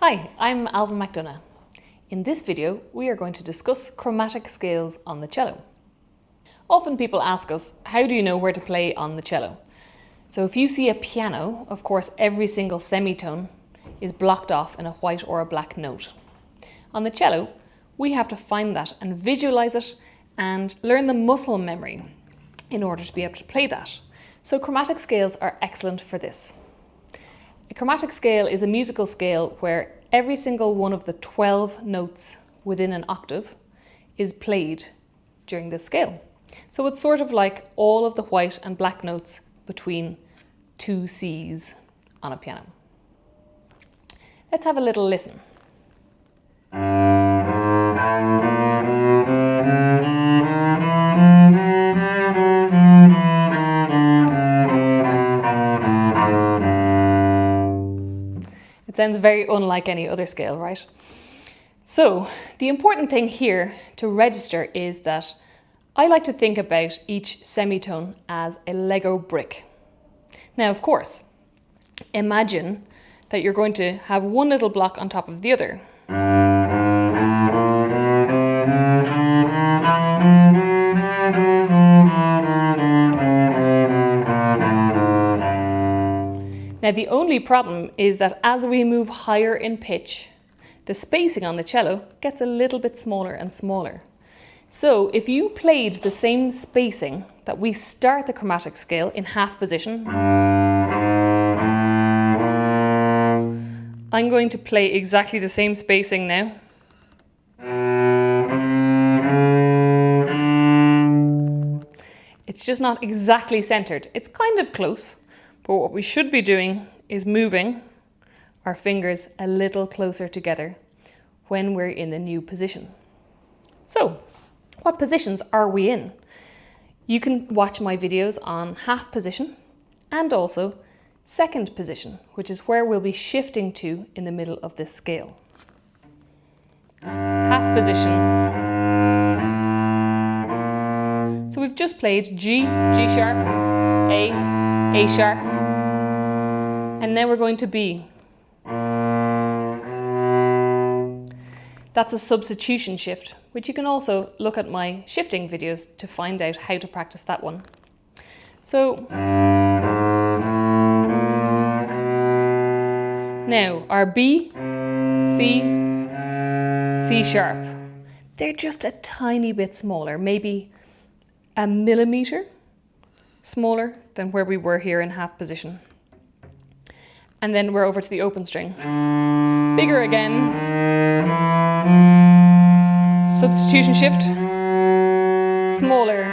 Hi, I'm Ailbhe McDonagh. In this video, we are going to discuss chromatic scales on the cello. Often people ask us, how do you know where to play on the cello? So if you see a piano, of course, every single semitone is blocked off in a white or a black note. On the cello, we have to find that and visualize it and learn the muscle memory in order to be able to play that. So chromatic scales are excellent for this. A chromatic scale is a musical scale where every single one of the 12 notes within an octave is played during this scale. So it's sort of like all of the white and black notes between two C's on a piano. Let's have a little listen. It sounds very unlike any other scale, right? So the important thing here to register is that I like to think about each semitone as a Lego brick. Now, of course, imagine that you're going to have one little block on top of the other. Now, the only problem is that as we move higher in pitch, the spacing on the cello gets a little bit smaller and smaller. So if you played the same spacing that we start the chromatic scale in half position, I'm going to play exactly the same spacing now. It's just not exactly centered. It's kind of close. But what we should be doing is moving our fingers a little closer together when we're in the new position. So, what positions are we in? You can watch my videos on half position and also second position, which is where we'll be shifting to in the middle of this scale. Half position. So we've just played G, G sharp, A sharp, and then we're going to B. That's a substitution shift, which you can also look at my shifting videos to find out how to practice that one. So now our B, C, C sharp, they're just a tiny bit smaller, maybe a millimeter smaller than where we were here in half position. And then we're over to the open string. Bigger again. Substitution shift. Smaller.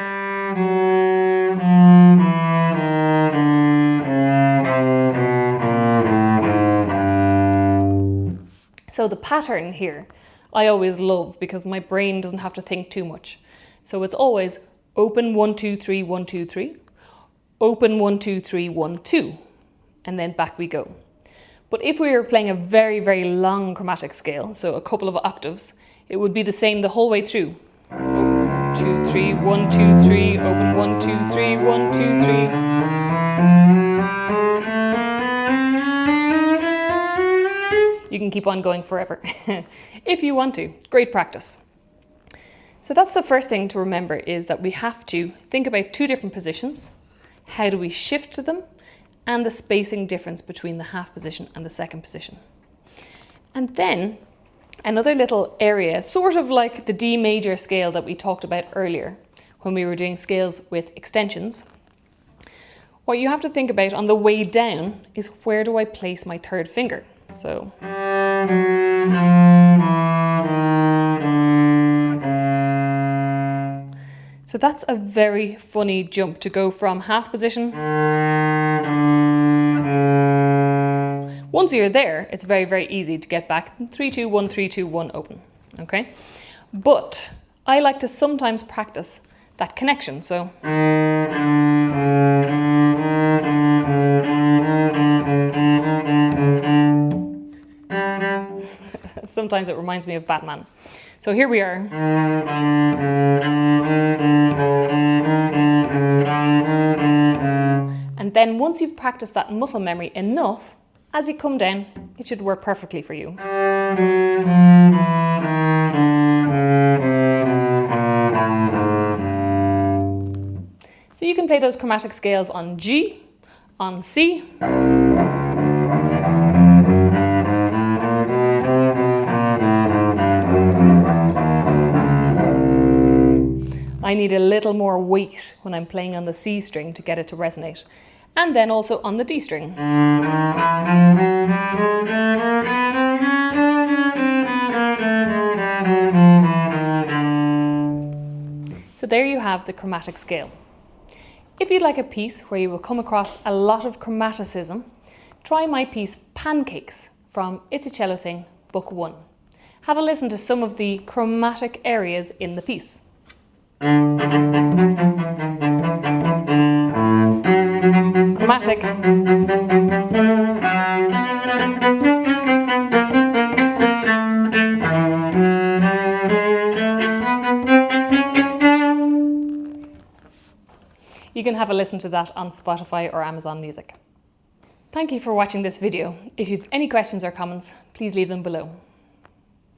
So the pattern here, I always love because my brain doesn't have to think too much. So it's always open 1, 2, 3, 1, 2, 3. Open 1, 2, 3, 1, 2, and then back we go. But if we were playing a very, very long chromatic scale, so a couple of octaves, it would be the same the whole way through. Open 2, 3, 1, 2, 3, open 1, 2, 3, 1, 2, 3. You can keep on going forever if you want to. Great practice. So that's the first thing to remember, is that we have to think about two different positions. How do we shift to them? And the spacing difference between the half position and the second position. And then another little area, sort of like the D major scale that we talked about earlier when we were doing scales with extensions. What you have to think about on the way down is, where do I place my third finger? So that's a very funny jump to go from half position. Once you're there, it's very, very easy to get back. 3, 2, 1, 3, 2, 1, open. Okay? But I like to sometimes practice that connection. So sometimes it reminds me of Batman. So here we are. And then once you've practiced that muscle memory enough, as you come down, it should work perfectly for you. So you can play those chromatic scales on G, on C, I need a little more weight when I'm playing on the C string to get it to resonate, and then also on the D string. So there you have the chromatic scale. If you'd like a piece where you will come across a lot of chromaticism, try my piece Pancakes from It's a Cello Thing, Book 1. Have a listen to some of the chromatic areas in the piece. Chromatic. You can have a listen to that on Spotify or Amazon Music. Thank you for watching this video. If you have any questions or comments, please leave them below.